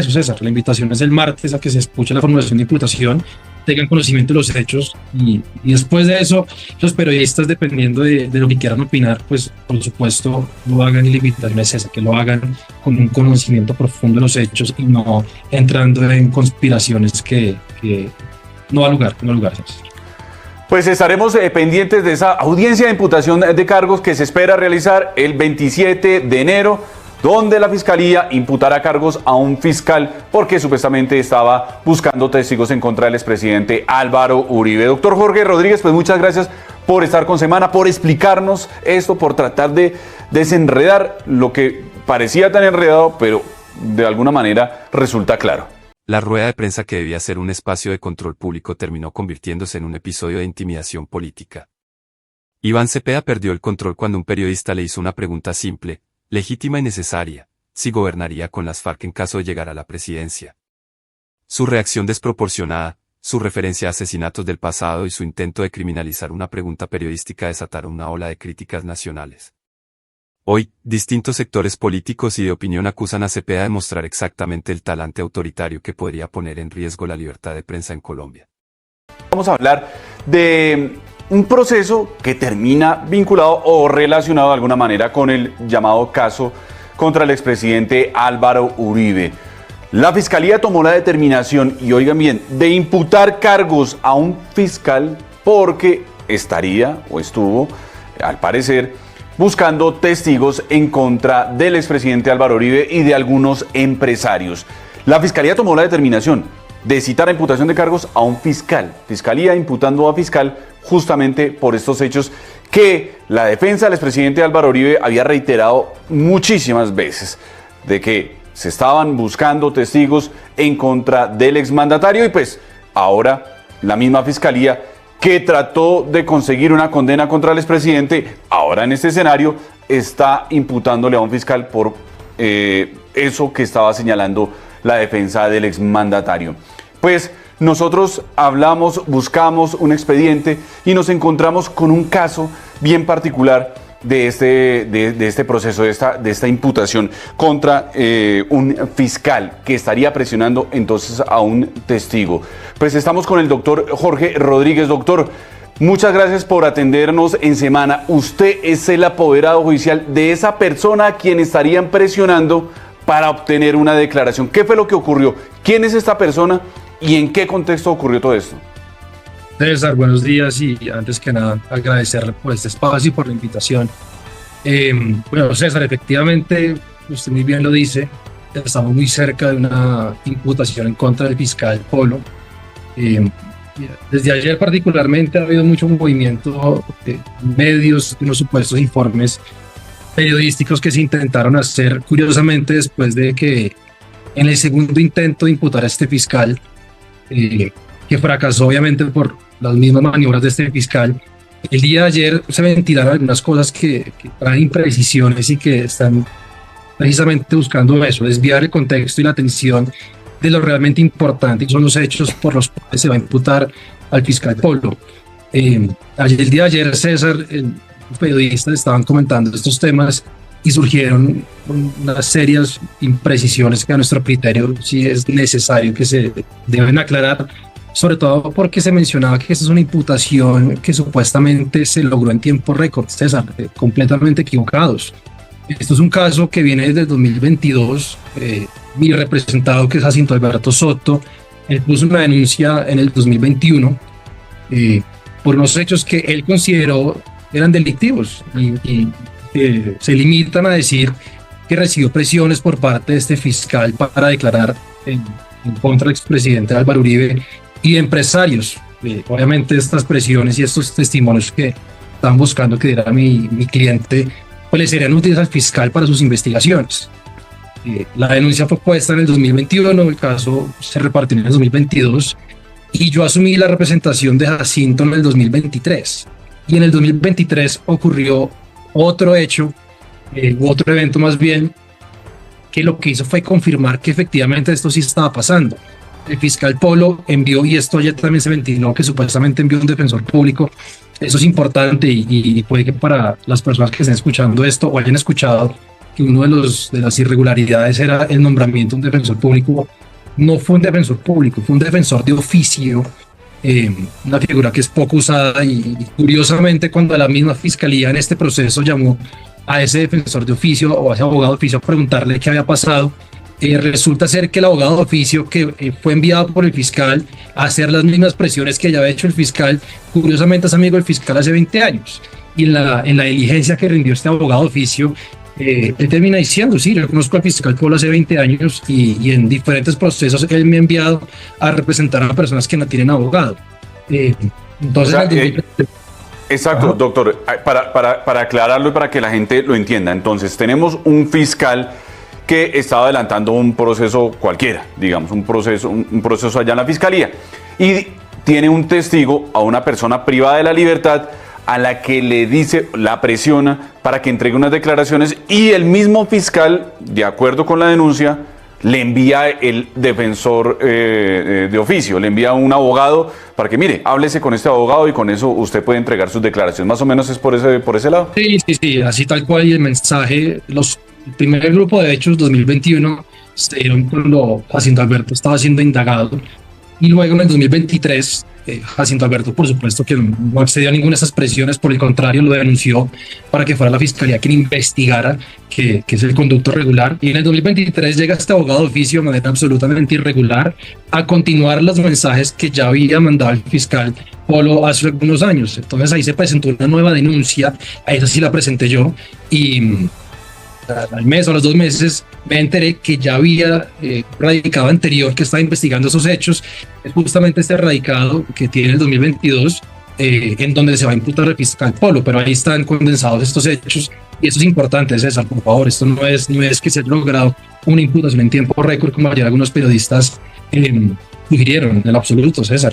eso, César. La invitación es el martes a que se escuche la formulación de imputación, tengan conocimiento de los hechos y después de eso, los periodistas, dependiendo de lo que quieran opinar, pues por supuesto lo hagan, y la invitación es esa, que lo hagan con un conocimiento profundo de los hechos y no entrando en conspiraciones que no ha lugar, César. Pues estaremos pendientes de esa audiencia de imputación de cargos que se espera realizar el 27 de enero, donde la Fiscalía imputará cargos a un fiscal porque supuestamente estaba buscando testigos en contra del expresidente Álvaro Uribe. Doctor Jorge Rodríguez, pues muchas gracias por estar con Semana, por explicarnos esto, por tratar de desenredar lo que parecía tan enredado, pero de alguna manera resulta claro. La rueda de prensa, que debía ser un espacio de control público, terminó convirtiéndose en un episodio de intimidación política. Iván Cepeda perdió el control cuando un periodista le hizo una pregunta simple, legítima y necesaria: si gobernaría con las FARC en caso de llegar a la presidencia. Su reacción desproporcionada, su referencia a asesinatos del pasado y su intento de criminalizar una pregunta periodística desataron una ola de críticas nacionales. Hoy, distintos sectores políticos y de opinión acusan a Cepeda de mostrar exactamente el talante autoritario que podría poner en riesgo la libertad de prensa en Colombia. Vamos a hablar de un proceso que termina vinculado o relacionado de alguna manera con el llamado caso contra el expresidente Álvaro Uribe. La Fiscalía tomó la determinación, y oigan bien, de imputar cargos a un fiscal porque estaría o estuvo, al parecer, buscando testigos en contra del expresidente Álvaro Uribe y de algunos empresarios. La Fiscalía tomó la determinación de citar a imputación de cargos a un fiscal. Fiscalía imputando a fiscal justamente por estos hechos que la defensa del expresidente Álvaro Uribe había reiterado muchísimas veces, de que se estaban buscando testigos en contra del exmandatario, y pues ahora la misma Fiscalía, que trató de conseguir una condena contra el expresidente, ahora en este escenario está imputándole a un fiscal por eso que estaba señalando la defensa del exmandatario. Pues nosotros hablamos, buscamos un expediente y nos encontramos con un caso bien particular de este proceso, de esta imputación contra un fiscal que estaría presionando entonces a un testigo. Pues estamos con el doctor Jorge Rodríguez. Doctor, muchas gracias por atendernos en Semana. Usted es el apoderado judicial de esa persona a quien estarían presionando para obtener una declaración. ¿Qué fue lo que ocurrió? ¿Quién es esta persona y en qué contexto ocurrió todo esto? César, buenos días, y antes que nada agradecerle por este espacio y por la invitación. Bueno, César, efectivamente, usted muy bien lo dice, estamos muy cerca de una imputación en contra del fiscal Polo. Desde ayer particularmente ha habido mucho movimiento de medios, de unos supuestos informes periodísticos que se intentaron hacer, curiosamente, después de que en el segundo intento de imputar a este fiscal, que fracasó obviamente por las mismas maniobras de este fiscal, el día de ayer se ventilaron algunas cosas que traen imprecisiones y que están precisamente buscando eso, desviar el contexto y la atención de lo realmente importante, que son los hechos por los cuales se va a imputar al fiscal Polo. El día de ayer, César, los periodistas estaban comentando estos temas y surgieron unas serias imprecisiones que a nuestro criterio sí es necesario que se deben aclarar, sobre todo porque se mencionaba que esta es una imputación que supuestamente se logró en tiempo récord. César, completamente equivocados. Esto es un caso que viene desde el 2022. Mi representado, que es Jacinto Alberto Soto, él puso una denuncia en el 2021 por unos hechos que él consideró eran delictivos y se limitan a decir que recibió presiones por parte de este fiscal para declarar en contra del expresidente Álvaro Uribe y empresarios. Obviamente estas presiones y estos testimonios que están buscando que diera mi cliente, pues le serían útiles al fiscal para sus investigaciones. La denuncia fue puesta en el 2021, el caso se repartió en el 2022 y yo asumí la representación de Jacinto en el 2023. Y en el 2023 ocurrió otro hecho, otro evento más bien, que lo que hizo fue confirmar que efectivamente esto sí estaba pasando. El fiscal Polo envió, y esto ya también se ventiló, que supuestamente envió un defensor público. Eso es importante y puede que para las personas que estén escuchando esto o hayan escuchado que uno de las irregularidades era el nombramiento de un defensor público. No fue un defensor público, fue un defensor de oficio, una figura que es poco usada y curiosamente cuando la misma fiscalía en este proceso llamó a ese defensor de oficio o a ese abogado de oficio a preguntarle qué había pasado, resulta ser que el abogado de oficio que fue enviado por el fiscal a hacer las mismas presiones que ya había hecho el fiscal, curiosamente es amigo del fiscal hace 20 años. Y en la diligencia que rindió este abogado de oficio, él termina diciendo, sí, yo conozco al fiscal Polo hace 20 años y en diferentes procesos él me ha enviado a representar a personas que no tienen abogado. Entonces, o sea, exacto, doctor, para aclararlo y para que la gente lo entienda. Entonces, tenemos un fiscal que estaba adelantando un proceso cualquiera, digamos, un proceso allá en la fiscalía, y tiene un testigo a una persona privada de la libertad a la que le dice, la presiona para que entregue unas declaraciones y el mismo fiscal, de acuerdo con la denuncia, le envía el defensor de oficio, le envía un abogado para que, mire, háblese con este abogado y con eso usted puede entregar sus declaraciones. Más o menos es por ese lado. Sí, así tal cual. Y el mensaje, el primer grupo de hechos 2021 se dieron cuando Jacinto Alberto estaba siendo indagado y luego en el 2023 Jacinto Alberto, por supuesto, que no accedió a ninguna de esas presiones, por el contrario, lo denunció para que fuera la fiscalía quien investigara que es el conducto regular. Y en el 2023 llega este abogado de oficio de manera absolutamente irregular a continuar los mensajes que ya había mandado el fiscal Polo hace algunos años. Entonces ahí se presentó una nueva denuncia, a esa sí la presenté yo, y al mes o a los 2 meses me enteré que ya había radicado anterior que estaba investigando esos hechos, justamente este radicado que tiene el 2022, en donde se va a imputar al fiscal Polo, pero ahí están condensados estos hechos y eso es importante, César, por favor, esto no es que se haya logrado una imputación en tiempo récord como ayer algunos periodistas sugirieron, en el absoluto, César.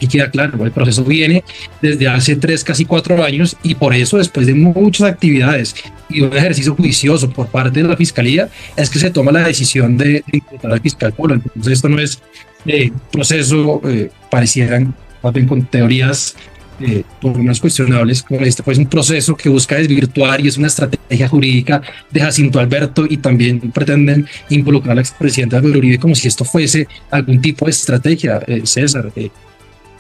Y queda claro, el proceso viene desde hace 3, casi 4 años y por eso después de muchas actividades y un ejercicio juicioso por parte de la Fiscalía es que se toma la decisión de imputar al fiscal Polo. Entonces esto no es proceso, parecieran más bien con teorías por unas cuestionables, como este pues un proceso que busca desvirtuar y es una estrategia jurídica de Jacinto Alberto y también pretenden involucrar al expresidente Álvaro Uribe como si esto fuese algún tipo de estrategia, César.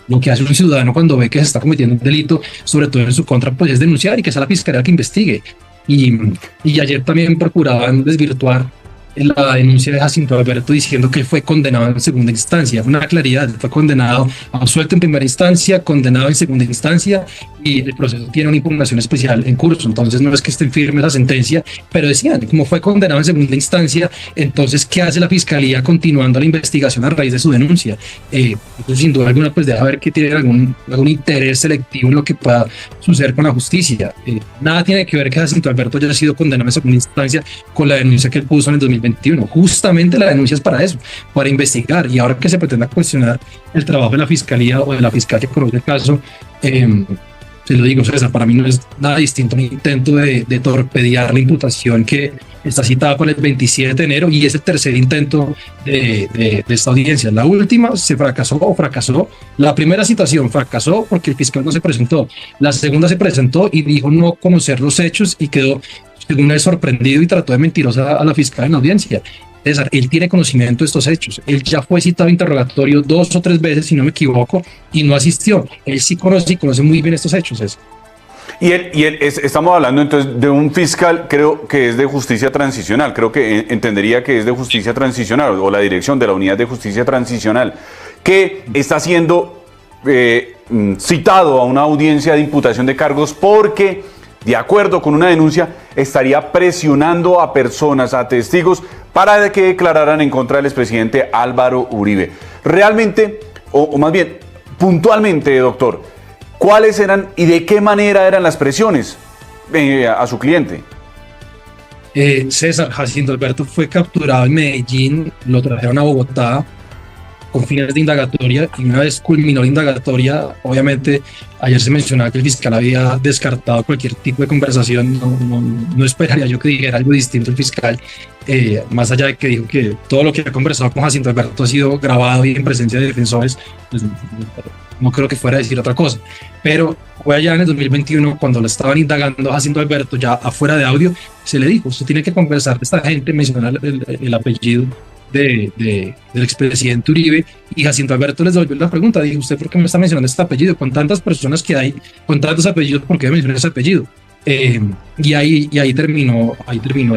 Lo que hace un ciudadano cuando ve que se está cometiendo un delito, sobre todo en su contra, pues es denunciar y que sea la fiscalía que investigue. Y ayer también procuraban desvirtuar la denuncia de Jacinto Alberto diciendo que fue condenado en segunda instancia. Una claridad, fue condenado, absuelto en primera instancia, condenado en segunda instancia y el proceso tiene una impugnación especial en curso. Entonces no es que esté firme la sentencia, pero decían, como fue condenado en segunda instancia, entonces ¿qué hace la fiscalía continuando la investigación a raíz de su denuncia? Entonces sin duda alguna pues deja ver que tiene algún interés selectivo en lo que pueda suceder con la justicia. Nada tiene que ver que Jacinto Alberto haya sido condenado en segunda instancia con la denuncia que él puso en el 2021. Justamente la denuncia es para eso, para investigar, y ahora que se pretenda cuestionar el trabajo de la fiscalía o de la fiscal que conoce el caso, se lo digo, César, para mí no es nada distinto a un intento de torpedear la imputación que está citada para el 27 de enero y es el tercer intento de esta audiencia. La última se fracasó. La primera citación fracasó porque el fiscal no se presentó. La segunda se presentó y dijo no conocer los hechos y quedó, según él, sorprendido y trató de mentirosa a la fiscal en la audiencia. César, él tiene conocimiento de estos hechos. Él ya fue citado a interrogatorio 2 o 3 veces, si no me equivoco, y no asistió. Él sí conoce muy bien estos hechos, César. Estamos hablando entonces de un fiscal, creo que es de justicia transicional, creo que entendería que es de justicia transicional, o la dirección de la unidad de justicia transicional, que está siendo citado a una audiencia de imputación de cargos porque, de acuerdo con una denuncia, estaría presionando a personas, a testigos, para que declararan en contra del expresidente Álvaro Uribe. Realmente, o más bien, puntualmente, doctor, ¿cuáles eran y de qué manera eran las presiones a su cliente? César, Jacinto Alberto fue capturado en Medellín, lo trajeron a Bogotá con fines de indagatoria, y una vez culminó la indagatoria, obviamente ayer se mencionaba que el fiscal había descartado cualquier tipo de conversación. No esperaría yo que dijera algo distinto el fiscal, más allá de que dijo que todo lo que ha conversado con Jacinto Alberto ha sido grabado y en presencia de defensores. Pues, no creo que fuera a decir otra cosa, pero fue allá en el 2021 cuando lo estaban indagando a Jacinto Alberto, ya afuera de audio, se le dijo: usted tiene que conversar de esta gente, mencionar el apellido del expresidente Uribe, y Jacinto Alberto les devolvió la pregunta, dijo: ¿usted por qué me está mencionando este apellido? Con tantas personas que hay, con tantos apellidos, ¿por qué mencionar ese apellido? Y ahí terminó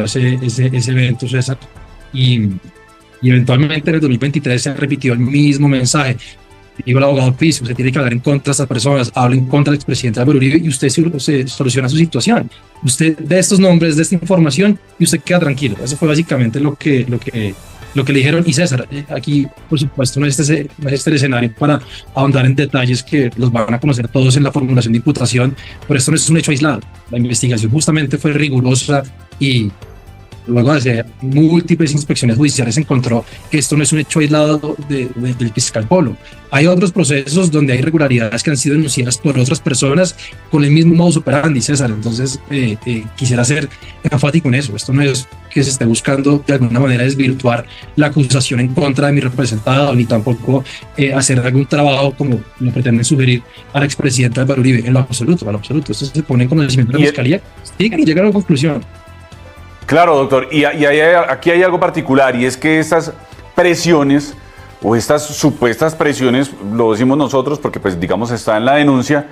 ese evento, César, y eventualmente en el 2023 se repitió el mismo mensaje. Digo, el abogado Piso: usted tiene que hablar en contra de estas personas, habla en contra del expresidente Álvaro Uribe y usted se soluciona su situación. Usted de estos nombres, de esta información, y usted queda tranquilo. Eso fue básicamente lo que le dijeron. Y César, aquí por supuesto no es el escenario para ahondar en detalles que los van a conocer todos en la formulación de imputación, pero esto no es un hecho aislado. La investigación justamente fue rigurosa, y luego de hacer múltiples inspecciones judiciales se encontró que esto no es un hecho aislado del fiscal Polo. Hay otros procesos donde hay irregularidades que han sido denunciadas por otras personas con el mismo modus operandi, César. Entonces quisiera ser enfático en eso. Esto no es que se esté buscando de alguna manera desvirtuar la acusación en contra de mi representado, ni tampoco hacer algún trabajo como lo pretenden sugerir al expresidente Álvaro Uribe. En lo absoluto. Esto se pone en conocimiento de la fiscalía, sigan y llegan a una conclusión. Claro, doctor, y aquí hay algo particular, y es que estas presiones o estas supuestas presiones, lo decimos nosotros porque pues digamos está en la denuncia,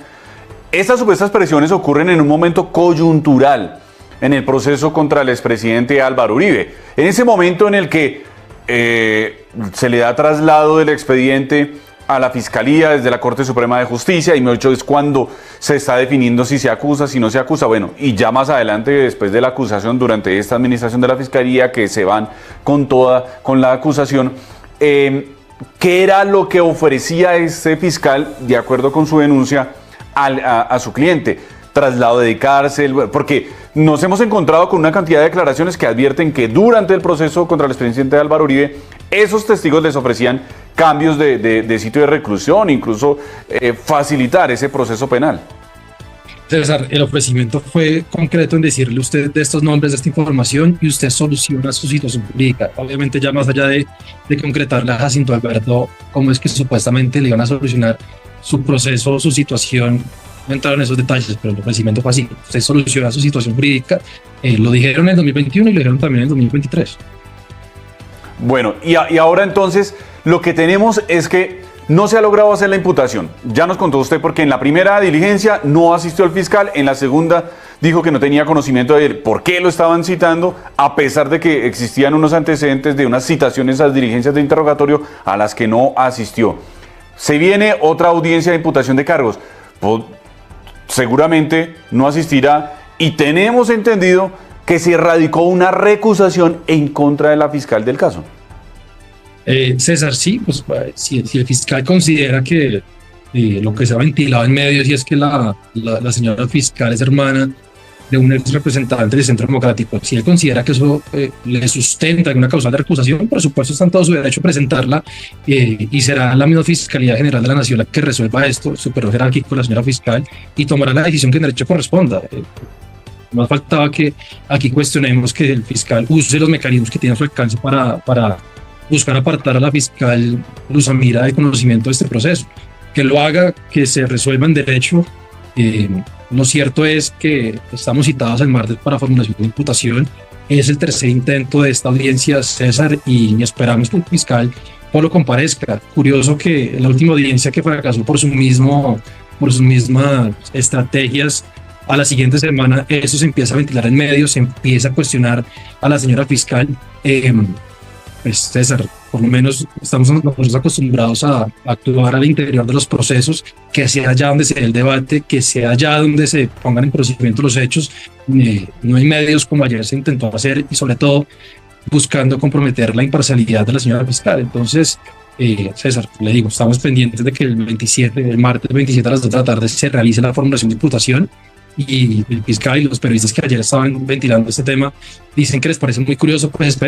estas supuestas presiones ocurren en un momento coyuntural en el proceso contra el expresidente Álvaro Uribe. En ese momento en el que se le da traslado del expediente a la Fiscalía desde la Corte Suprema de Justicia, y mejor dicho, es cuando se está definiendo si se acusa, si no se acusa. Bueno, y ya más adelante, después de la acusación, durante esta administración de la Fiscalía, que se van con la acusación, ¿qué era lo que ofrecía este fiscal, de acuerdo con su denuncia, a su cliente? Traslado de cárcel, porque nos hemos encontrado con una cantidad de declaraciones que advierten que durante el proceso contra el expresidente Álvaro Uribe, esos testigos les ofrecían cambios de sitio de reclusión, incluso facilitar ese proceso penal. César, el ofrecimiento fue concreto en decirle: usted de estos nombres, de esta información, y usted soluciona su situación jurídica. Obviamente, ya más allá de concretarle a Jacinto Alberto cómo es que supuestamente le iban a solucionar su proceso, su situación, no entraron en esos detalles, pero el ofrecimiento fue así: usted soluciona su situación jurídica. Lo dijeron en el 2021 y lo dijeron también en el 2023. Bueno, y ahora entonces lo que tenemos es que no se ha logrado hacer la imputación. Ya nos contó usted porque en la primera diligencia no asistió el fiscal, en la segunda dijo que no tenía conocimiento de por qué lo estaban citando, a pesar de que existían unos antecedentes de unas citaciones a las diligencias de interrogatorio a las que no asistió. Se viene otra audiencia de imputación de cargos. Pues, seguramente no asistirá, y tenemos entendido que se radicó una recusación en contra de la fiscal del caso. César, sí, pues si el fiscal considera que lo que se ha ventilado en medios, y es que la señora fiscal es hermana de un ex representante del Centro Democrático, si él considera que eso le sustenta alguna causal de recusación, por supuesto está en todo su derecho a presentarla, y será la misma Fiscalía General de la Nación la que resuelva esto, superior jerárquico, la señora fiscal, y tomará la decisión que en derecho corresponda. Más faltaba que aquí cuestionemos que el fiscal use los mecanismos que tiene a su alcance para buscar apartar a la fiscal Luz Amira de conocimiento de este proceso. Que lo haga, que se resuelva en derecho. Lo cierto es que estamos citados el martes para formulación de imputación. Es el tercer intento de esta audiencia, César, y esperamos que el fiscal Polo comparezca. Curioso que la última audiencia, que fracasó por sus mismas estrategias, a la siguiente semana eso se empieza a ventilar en medios, se empieza a cuestionar a la señora fiscal. Pues César, por lo menos estamos nosotros acostumbrados a actuar al interior de los procesos, que sea allá donde se dé el debate, que sea allá donde se pongan en conocimiento los hechos. No hay medios como ayer se intentó hacer, y sobre todo buscando comprometer la imparcialidad de la señora fiscal. Entonces, César, le digo, estamos pendientes de que el martes 27 a las 2 de la tarde se realice la formulación de imputación, y el fiscal y los periodistas que ayer estaban ventilando este tema dicen que les parece muy curioso. Pues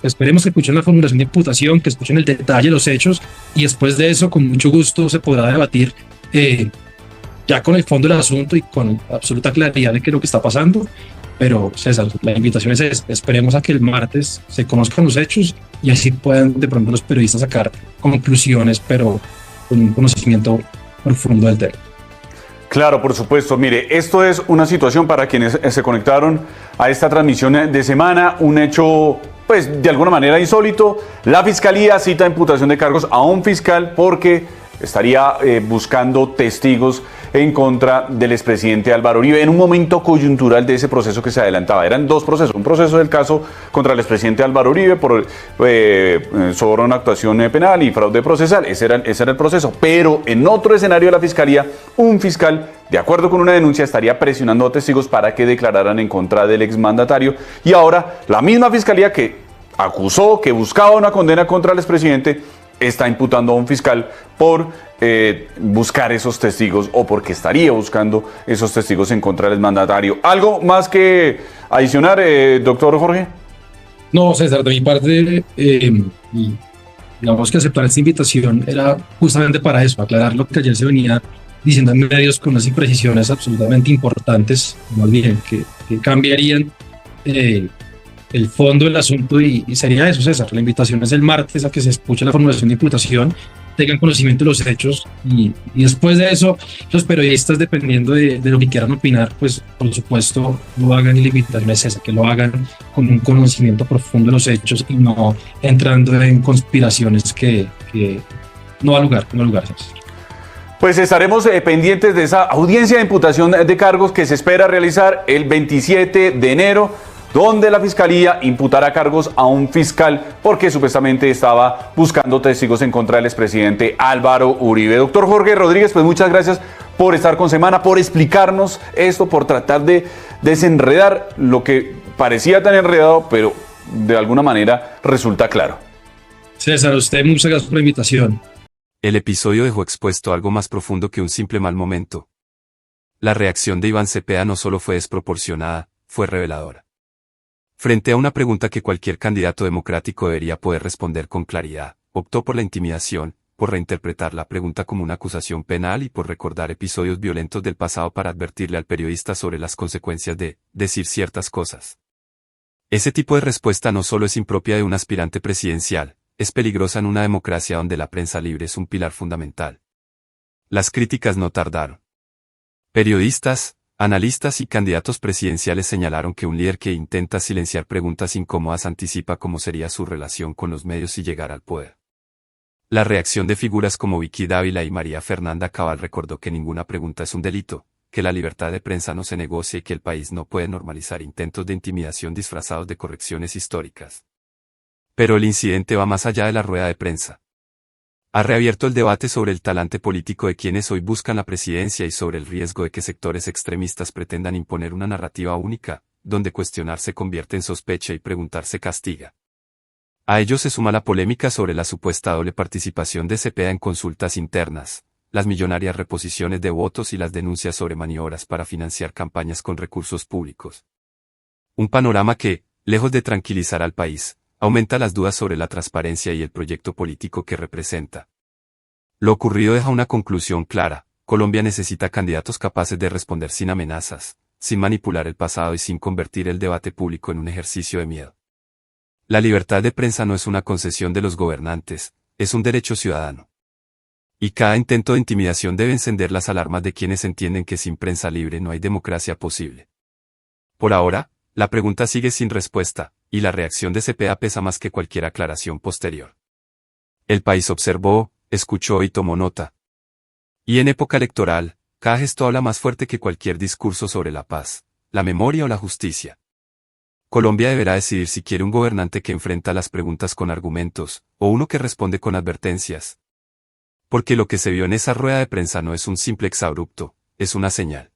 esperemos que escuchen la formulación de imputación, que escuchen el detalle de los hechos, y después de eso con mucho gusto se podrá debatir ya con el fondo del asunto y con absoluta claridad de qué es lo que está pasando. Pero César, la invitación es esa. Esperemos a que el martes se conozcan los hechos y así puedan de pronto los periodistas sacar conclusiones, pero con un conocimiento profundo del tema. Claro, por supuesto. Mire, esto es una situación para quienes se conectaron a esta transmisión de semana, un hecho, pues, de alguna manera insólito. La Fiscalía cita imputación de cargos a un fiscal porque estaría buscando testigos en contra del expresidente Álvaro Uribe en un momento coyuntural de ese proceso que se adelantaba. Eran dos procesos, un proceso del caso contra el expresidente Álvaro Uribe por soborno, actuación penal y fraude procesal. Ese era el proceso. Pero en otro escenario de la Fiscalía, un fiscal, de acuerdo con una denuncia, estaría presionando a testigos para que declararan en contra del exmandatario. Y ahora la misma Fiscalía que acusó, que buscaba una condena contra el expresidente, está imputando a un fiscal por buscar esos testigos o porque estaría buscando esos testigos en contra del mandatario. ¿Algo más que adicionar, doctor Jorge? No, César, de mi parte, y digamos que aceptar esta invitación era justamente para eso, aclarar lo que ayer se venía diciendo en medios con unas imprecisiones absolutamente importantes, más bien, que cambiarían el fondo del asunto, y sería eso, César. La invitación es el martes a que se escuche la formulación de imputación, tengan conocimiento de los hechos y después de eso los periodistas, dependiendo de lo que quieran opinar, pues por supuesto lo hagan, y la invitación es esa, que lo hagan con un conocimiento profundo de los hechos y no entrando en conspiraciones que no ha lugar, César. Pues estaremos pendientes de esa audiencia de imputación de cargos que se espera realizar el 27 de enero, donde la Fiscalía imputará cargos a un fiscal porque supuestamente estaba buscando testigos en contra del expresidente Álvaro Uribe. Doctor Jorge Rodríguez, pues muchas gracias por estar con Semana, por explicarnos esto, por tratar de desenredar lo que parecía tan enredado, pero de alguna manera resulta claro. César, a usted muchas gracias por la invitación. El episodio dejó expuesto algo más profundo que un simple mal momento. La reacción de Iván Cepeda no solo fue desproporcionada, fue reveladora. Frente a una pregunta que cualquier candidato democrático debería poder responder con claridad, optó por la intimidación, por reinterpretar la pregunta como una acusación penal y por recordar episodios violentos del pasado para advertirle al periodista sobre las consecuencias de decir ciertas cosas. Ese tipo de respuesta no solo es impropia de un aspirante presidencial, es peligrosa en una democracia donde la prensa libre es un pilar fundamental. Las críticas no tardaron. Periodistas, analistas y candidatos presidenciales señalaron que un líder que intenta silenciar preguntas incómodas anticipa cómo sería su relación con los medios si llegara al poder. La reacción de figuras como Vicky Dávila y María Fernanda Cabal recordó que ninguna pregunta es un delito, que la libertad de prensa no se negocia y que el país no puede normalizar intentos de intimidación disfrazados de correcciones históricas. Pero el incidente va más allá de la rueda de prensa. Ha reabierto el debate sobre el talante político de quienes hoy buscan la presidencia y sobre el riesgo de que sectores extremistas pretendan imponer una narrativa única, donde cuestionar se convierte en sospecha y preguntar se castiga. A ello se suma la polémica sobre la supuesta doble participación de Cepeda en consultas internas, las millonarias reposiciones de votos y las denuncias sobre maniobras para financiar campañas con recursos públicos. Un panorama que, lejos de tranquilizar al país, aumenta las dudas sobre la transparencia y el proyecto político que representa. Lo ocurrido deja una conclusión clara: Colombia necesita candidatos capaces de responder sin amenazas, sin manipular el pasado y sin convertir el debate público en un ejercicio de miedo. La libertad de prensa no es una concesión de los gobernantes, es un derecho ciudadano. Y cada intento de intimidación debe encender las alarmas de quienes entienden que sin prensa libre no hay democracia posible. Por ahora, la pregunta sigue sin respuesta, y la reacción de Cepeda pesa más que cualquier aclaración posterior. El país observó, escuchó y tomó nota. Y en época electoral, cada gesto habla más fuerte que cualquier discurso sobre la paz, la memoria o la justicia. Colombia deberá decidir si quiere un gobernante que enfrenta las preguntas con argumentos, o uno que responde con advertencias. Porque lo que se vio en esa rueda de prensa no es un simple exabrupto, es una señal.